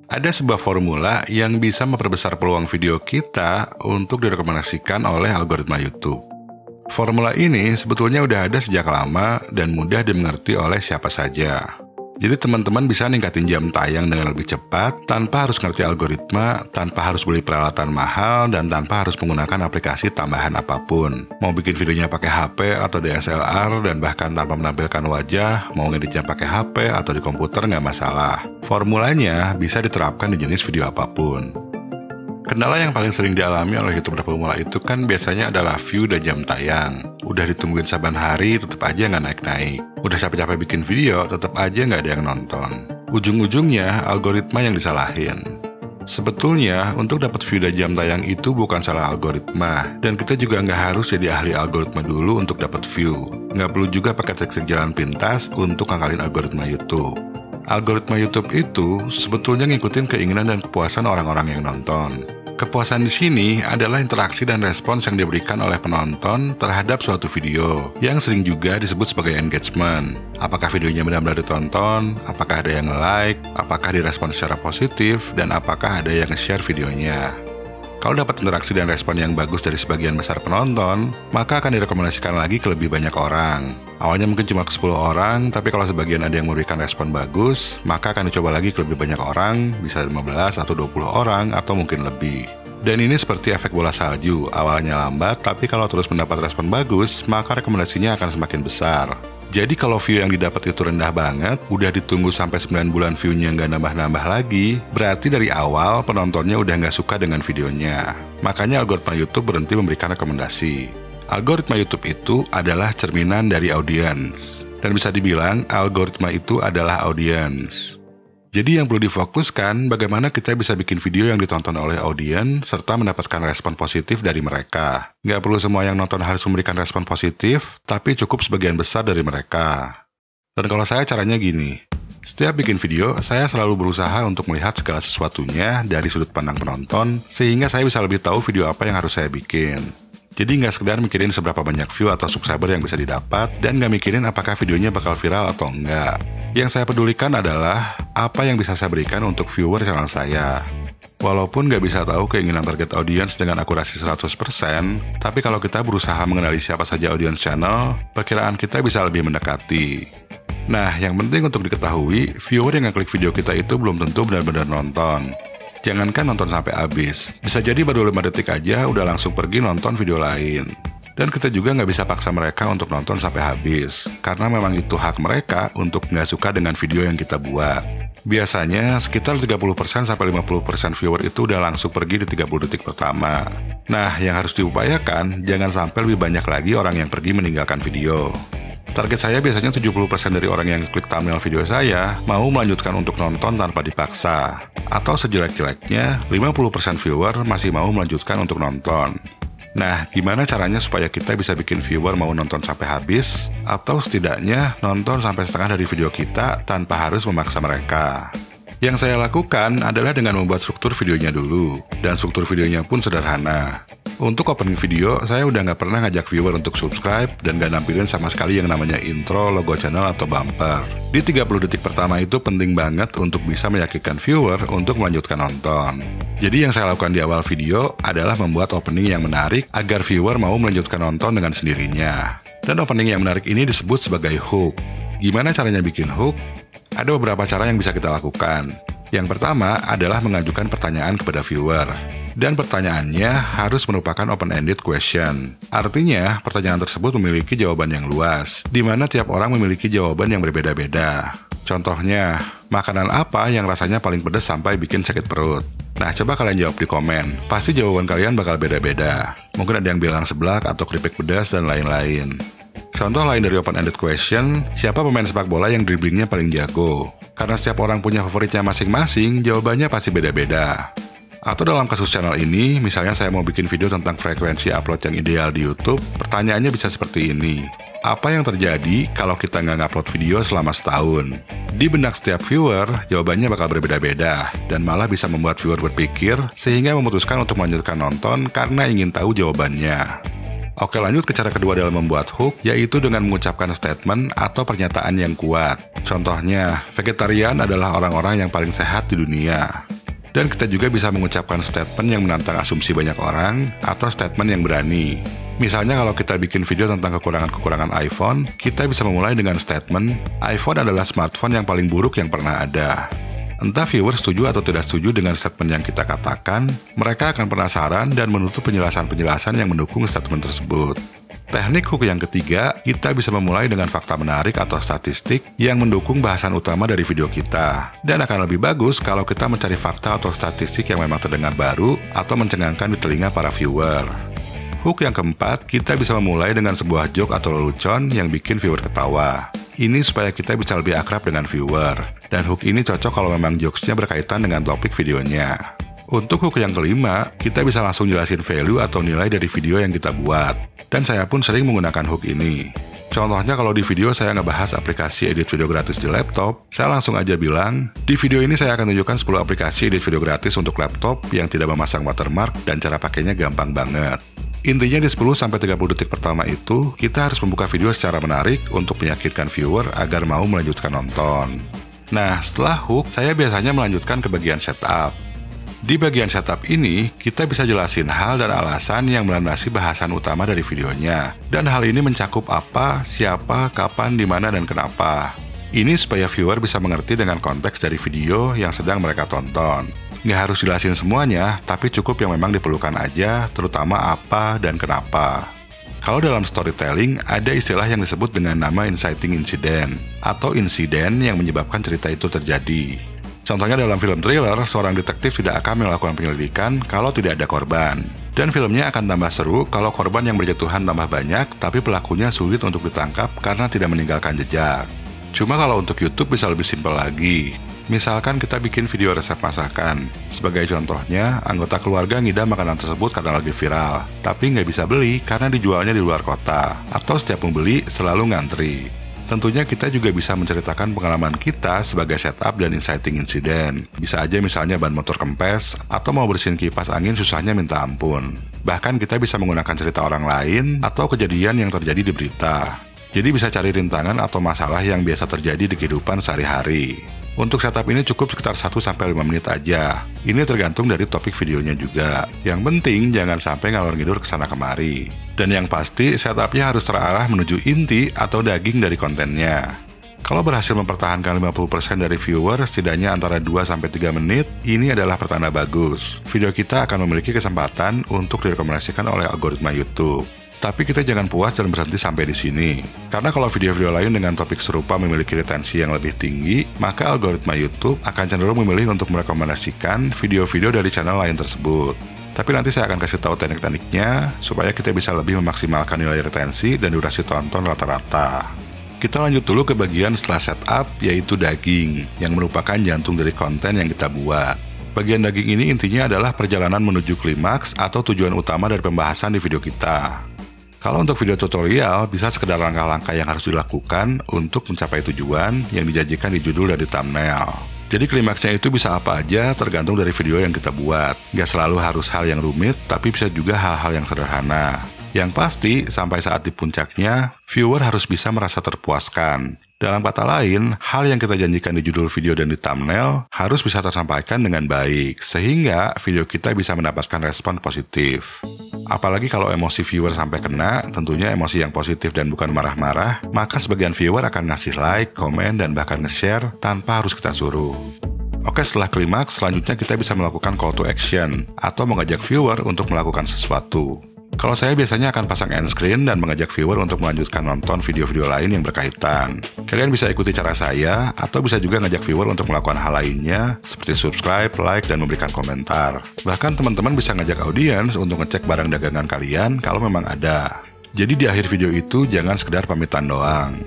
Ada sebuah formula yang bisa memperbesar peluang video kita untuk direkomendasikan oleh algoritma YouTube. Formula ini sebetulnya udah ada sejak lama dan mudah dimengerti oleh siapa saja. Jadi teman-teman bisa ningkatin jam tayang dengan lebih cepat tanpa harus ngerti algoritma, tanpa harus beli peralatan mahal, dan tanpa harus menggunakan aplikasi tambahan apapun. Mau bikin videonya pakai HP atau DSLR dan bahkan tanpa menampilkan wajah, mau ngeditnya pakai HP atau di komputer nggak masalah. Formulanya bisa diterapkan di jenis video apapun. Kendala yang paling sering dialami oleh YouTuber pemula itu kan biasanya adalah view dan jam tayang. Udah ditungguin saban hari, tetap aja nggak naik-naik. Udah capek-capek bikin video, tetap aja nggak ada yang nonton. Ujung-ujungnya, algoritma yang disalahin. Sebetulnya, untuk dapat view dan jam tayang itu bukan salah algoritma. Dan kita juga nggak harus jadi ahli algoritma dulu untuk dapat view. Nggak perlu juga pakai trik-trik jalan pintas untuk ngakalin algoritma YouTube. Algoritma YouTube itu sebetulnya ngikutin keinginan dan kepuasan orang-orang yang nonton. Kepuasan di sini adalah interaksi dan respons yang diberikan oleh penonton terhadap suatu video, yang sering juga disebut sebagai engagement. Apakah videonya benar-benar ditonton, apakah ada yang nge-like, apakah direspon secara positif, dan apakah ada yang nge-share videonya. Kalau dapat interaksi dan respon yang bagus dari sebagian besar penonton, maka akan direkomendasikan lagi ke lebih banyak orang. Awalnya mungkin cuma ke 10 orang, tapi kalau sebagian ada yang memberikan respon bagus, maka akan dicoba lagi ke lebih banyak orang, bisa 15 atau 20 orang, atau mungkin lebih. Dan ini seperti efek bola salju, awalnya lambat, tapi kalau terus mendapat respon bagus, maka rekomendasinya akan semakin besar. Jadi kalau view yang didapat itu rendah banget, udah ditunggu sampai 9 bulan view-nya nggak nambah-nambah lagi, berarti dari awal penontonnya udah nggak suka dengan videonya. Makanya algoritma YouTube berhenti memberikan rekomendasi. Algoritma YouTube itu adalah cerminan dari audiens. Dan bisa dibilang, algoritma itu adalah audiens. Jadi yang perlu difokuskan, bagaimana kita bisa bikin video yang ditonton oleh audiens, serta mendapatkan respon positif dari mereka. Nggak perlu semua yang nonton harus memberikan respon positif, tapi cukup sebagian besar dari mereka. Dan kalau saya caranya gini, setiap bikin video, saya selalu berusaha untuk melihat segala sesuatunya dari sudut pandang penonton, sehingga saya bisa lebih tahu video apa yang harus saya bikin. Jadi nggak sekedar mikirin seberapa banyak view atau subscriber yang bisa didapat, dan nggak mikirin apakah videonya bakal viral atau enggak. Yang saya pedulikan adalah apa yang bisa saya berikan untuk viewer channel saya. Walaupun nggak bisa tahu keinginan target audiens dengan akurasi 100%, tapi kalau kita berusaha mengenali siapa saja audiens channel, perkiraan kita bisa lebih mendekati. Nah, yang penting untuk diketahui, viewer yang ngeklik video kita itu belum tentu benar-benar nonton. Jangankan nonton sampai habis, bisa jadi baru 5 detik aja udah langsung pergi nonton video lain. Dan kita juga nggak bisa paksa mereka untuk nonton sampai habis, karena memang itu hak mereka untuk nggak suka dengan video yang kita buat. Biasanya sekitar 30% sampai 50% viewer itu udah langsung pergi di 30 detik pertama. Nah, yang harus diupayakan, jangan sampai lebih banyak lagi orang yang pergi meninggalkan video. Target saya biasanya 70% dari orang yang klik thumbnail video saya mau melanjutkan untuk nonton tanpa dipaksa. Atau sejelek-jeleknya, 50% viewer masih mau melanjutkan untuk nonton. Nah, gimana caranya supaya kita bisa bikin viewer mau nonton sampai habis, atau setidaknya nonton sampai setengah dari video kita tanpa harus memaksa mereka? Yang saya lakukan adalah dengan membuat struktur videonya dulu, dan struktur videonya pun sederhana. Untuk opening video, saya udah nggak pernah ngajak viewer untuk subscribe dan nggak nampilin sama sekali yang namanya intro, logo channel, atau bumper. Di 30 detik pertama itu penting banget untuk bisa meyakinkan viewer untuk melanjutkan nonton. Jadi yang saya lakukan di awal video adalah membuat opening yang menarik agar viewer mau melanjutkan nonton dengan sendirinya. Dan opening yang menarik ini disebut sebagai hook. Gimana caranya bikin hook? Ada beberapa cara yang bisa kita lakukan. Yang pertama adalah mengajukan pertanyaan kepada viewer. Dan pertanyaannya harus merupakan open-ended question. Artinya, pertanyaan tersebut memiliki jawaban yang luas, di mana tiap orang memiliki jawaban yang berbeda-beda. Contohnya, makanan apa yang rasanya paling pedas sampai bikin sakit perut? Nah, coba kalian jawab di komen. Pasti jawaban kalian bakal beda-beda. Mungkin ada yang bilang seblak atau keripik pedas dan lain-lain. Contoh lain dari open-ended question, siapa pemain sepak bola yang dribblingnya paling jago? Karena setiap orang punya favoritnya masing-masing, jawabannya pasti beda-beda. Atau dalam kasus channel ini, misalnya saya mau bikin video tentang frekuensi upload yang ideal di YouTube, pertanyaannya bisa seperti ini. Apa yang terjadi kalau kita nggak ngupload video selama setahun? Di benak setiap viewer, jawabannya bakal berbeda-beda, dan malah bisa membuat viewer berpikir, sehingga memutuskan untuk melanjutkan nonton karena ingin tahu jawabannya. Oke, lanjut ke cara kedua dalam membuat hook, yaitu dengan mengucapkan statement atau pernyataan yang kuat. Contohnya, vegetarian adalah orang-orang yang paling sehat di dunia. Dan kita juga bisa mengucapkan statement yang menantang asumsi banyak orang atau statement yang berani. Misalnya kalau kita bikin video tentang kekurangan-kekurangan iPhone, kita bisa memulai dengan statement, iPhone adalah smartphone yang paling buruk yang pernah ada. Entah viewer setuju atau tidak setuju dengan statement yang kita katakan, mereka akan penasaran dan menutup penjelasan-penjelasan yang mendukung statement tersebut. Teknik hook yang ketiga, kita bisa memulai dengan fakta menarik atau statistik yang mendukung bahasan utama dari video kita. Dan akan lebih bagus kalau kita mencari fakta atau statistik yang memang terdengar baru atau mencengangkan di telinga para viewer. Hook yang keempat, kita bisa memulai dengan sebuah joke atau lelucon yang bikin viewer ketawa. Ini supaya kita bisa lebih akrab dengan viewer. Dan hook ini cocok kalau memang jokesnya berkaitan dengan topik videonya. Untuk hook yang kelima, kita bisa langsung jelasin value atau nilai dari video yang kita buat. Dan saya pun sering menggunakan hook ini. Contohnya kalau di video saya ngebahas aplikasi edit video gratis di laptop, saya langsung aja bilang, di video ini saya akan tunjukkan 10 aplikasi edit video gratis untuk laptop yang tidak memasang watermark dan cara pakainya gampang banget. Intinya di 10-30 detik pertama itu, kita harus membuka video secara menarik untuk meyakinkan viewer agar mau melanjutkan nonton. Nah, setelah hook, saya biasanya melanjutkan ke bagian setup. Di bagian setup ini, kita bisa jelasin hal dan alasan yang melandasi bahasan utama dari videonya. Dan hal ini mencakup apa, siapa, kapan, di mana, dan kenapa. Ini supaya viewer bisa mengerti dengan konteks dari video yang sedang mereka tonton. Nggak harus jelasin semuanya, tapi cukup yang memang diperlukan aja, terutama apa dan kenapa. Kalau dalam storytelling, ada istilah yang disebut dengan nama inciting incident, atau insiden yang menyebabkan cerita itu terjadi. Contohnya dalam film thriller, seorang detektif tidak akan melakukan penyelidikan kalau tidak ada korban. Dan filmnya akan tambah seru kalau korban yang berjatuhan tambah banyak, tapi pelakunya sulit untuk ditangkap karena tidak meninggalkan jejak. Cuma kalau untuk YouTube bisa lebih simpel lagi. Misalkan kita bikin video resep masakan. Sebagai contohnya, anggota keluarga ngidam makanan tersebut karena lagi viral, tapi nggak bisa beli karena dijualnya di luar kota. Atau setiap membeli selalu ngantri. Tentunya kita juga bisa menceritakan pengalaman kita sebagai setup dan inciting incident. Bisa aja misalnya ban motor kempes, atau mau bersihin kipas angin susahnya minta ampun. Bahkan kita bisa menggunakan cerita orang lain, atau kejadian yang terjadi di berita. Jadi bisa cari rintangan atau masalah yang biasa terjadi di kehidupan sehari-hari. Untuk setup ini cukup sekitar 1-5 menit aja. Ini tergantung dari topik videonya juga. Yang penting jangan sampai ngalor ngidur kesana kemari. Dan yang pasti setupnya harus terarah menuju inti atau daging dari kontennya. Kalau berhasil mempertahankan 50% dari viewer setidaknya antara 2-3 menit, ini adalah pertanda bagus. Video kita akan memiliki kesempatan untuk direkomendasikan oleh algoritma YouTube. Tapi kita jangan puas dan berhenti sampai di sini. Karena kalau video-video lain dengan topik serupa memiliki retensi yang lebih tinggi, maka algoritma YouTube akan cenderung memilih untuk merekomendasikan video-video dari channel lain tersebut. Tapi nanti saya akan kasih tahu teknik-tekniknya supaya kita bisa lebih memaksimalkan nilai retensi dan durasi tonton rata-rata. Kita lanjut dulu ke bagian setelah setup, yaitu daging, yang merupakan jantung dari konten yang kita buat. Bagian daging ini intinya adalah perjalanan menuju klimaks atau tujuan utama dari pembahasan di video kita. Kalau untuk video tutorial, bisa sekedar langkah-langkah yang harus dilakukan untuk mencapai tujuan yang dijanjikan di judul dan di thumbnail. Jadi klimaksnya itu bisa apa aja tergantung dari video yang kita buat. Gak selalu harus hal yang rumit, tapi bisa juga hal-hal yang sederhana. Yang pasti, sampai saat di puncaknya, viewer harus bisa merasa terpuaskan. Dalam kata lain, hal yang kita janjikan di judul video dan di thumbnail harus bisa tersampaikan dengan baik, sehingga video kita bisa mendapatkan respon positif. Apalagi kalau emosi viewer sampai kena, tentunya emosi yang positif dan bukan marah-marah, maka sebagian viewer akan ngasih like, komen, dan bahkan nge-share tanpa harus kita suruh. Oke, setelah klimaks, selanjutnya kita bisa melakukan call to action, atau mengajak viewer untuk melakukan sesuatu. Kalau saya biasanya akan pasang end screen dan mengajak viewer untuk melanjutkan nonton video-video lain yang berkaitan. Kalian bisa ikuti cara saya, atau bisa juga ngajak viewer untuk melakukan hal lainnya, seperti subscribe, like, dan memberikan komentar. Bahkan teman-teman bisa ngajak audiens untuk ngecek barang dagangan kalian kalau memang ada. Jadi di akhir video itu jangan sekedar pamitan doang.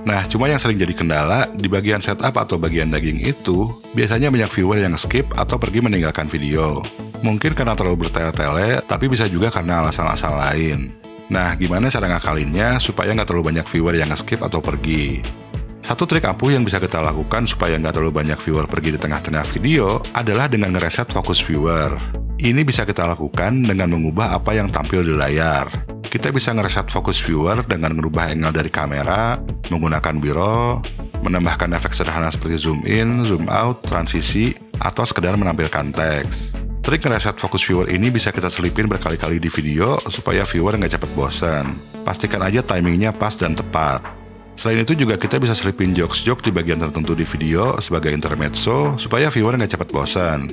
Nah, cuma yang sering jadi kendala, di bagian setup atau bagian daging itu, biasanya banyak viewer yang skip atau pergi meninggalkan video. Mungkin karena terlalu bertele-tele, tapi bisa juga karena alasan-alasan lain. Nah, gimana cara ngakalinnya supaya nggak terlalu banyak viewer yang skip atau pergi? Satu trik ampuh yang bisa kita lakukan supaya nggak terlalu banyak viewer pergi di tengah-tengah video adalah dengan ngereset fokus viewer. Ini bisa kita lakukan dengan mengubah apa yang tampil di layar. Kita bisa ngereset fokus viewer dengan merubah angle dari kamera, menggunakan B-roll, menambahkan efek sederhana seperti zoom in, zoom out, transisi, atau sekedar menampilkan teks. Trik ngereset fokus viewer ini bisa kita selipin berkali-kali di video supaya viewer nggak cepet bosan. Pastikan aja timingnya pas dan tepat. Selain itu juga kita bisa selipin jokes-jokes di bagian tertentu di video sebagai intermezzo supaya viewer nggak cepet bosan.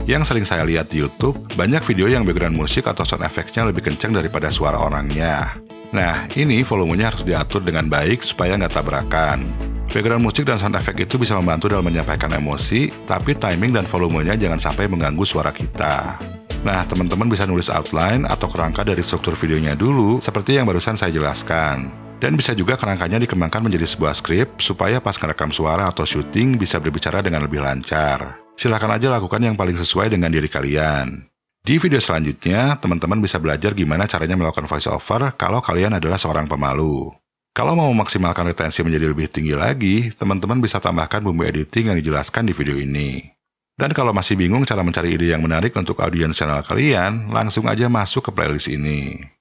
Yang sering saya lihat di YouTube, banyak video yang background musik atau sound effects-nya lebih kencang daripada suara orangnya. Nah, ini volumenya harus diatur dengan baik supaya nggak tabrakan. Background musik dan sound effect itu bisa membantu dalam menyampaikan emosi, tapi timing dan volumenya jangan sampai mengganggu suara kita. Nah, teman-teman bisa nulis outline atau kerangka dari struktur videonya dulu, seperti yang barusan saya jelaskan. Dan bisa juga kerangkanya dikembangkan menjadi sebuah skrip, supaya pas ngerekam suara atau syuting bisa berbicara dengan lebih lancar. Silahkan aja lakukan yang paling sesuai dengan diri kalian. Di video selanjutnya, teman-teman bisa belajar gimana caranya melakukan voice over kalau kalian adalah seorang pemalu. Kalau mau memaksimalkan retensi menjadi lebih tinggi lagi, teman-teman bisa tambahkan bumbu editing yang dijelaskan di video ini. Dan kalau masih bingung cara mencari ide yang menarik untuk audiens channel kalian, langsung aja masuk ke playlist ini.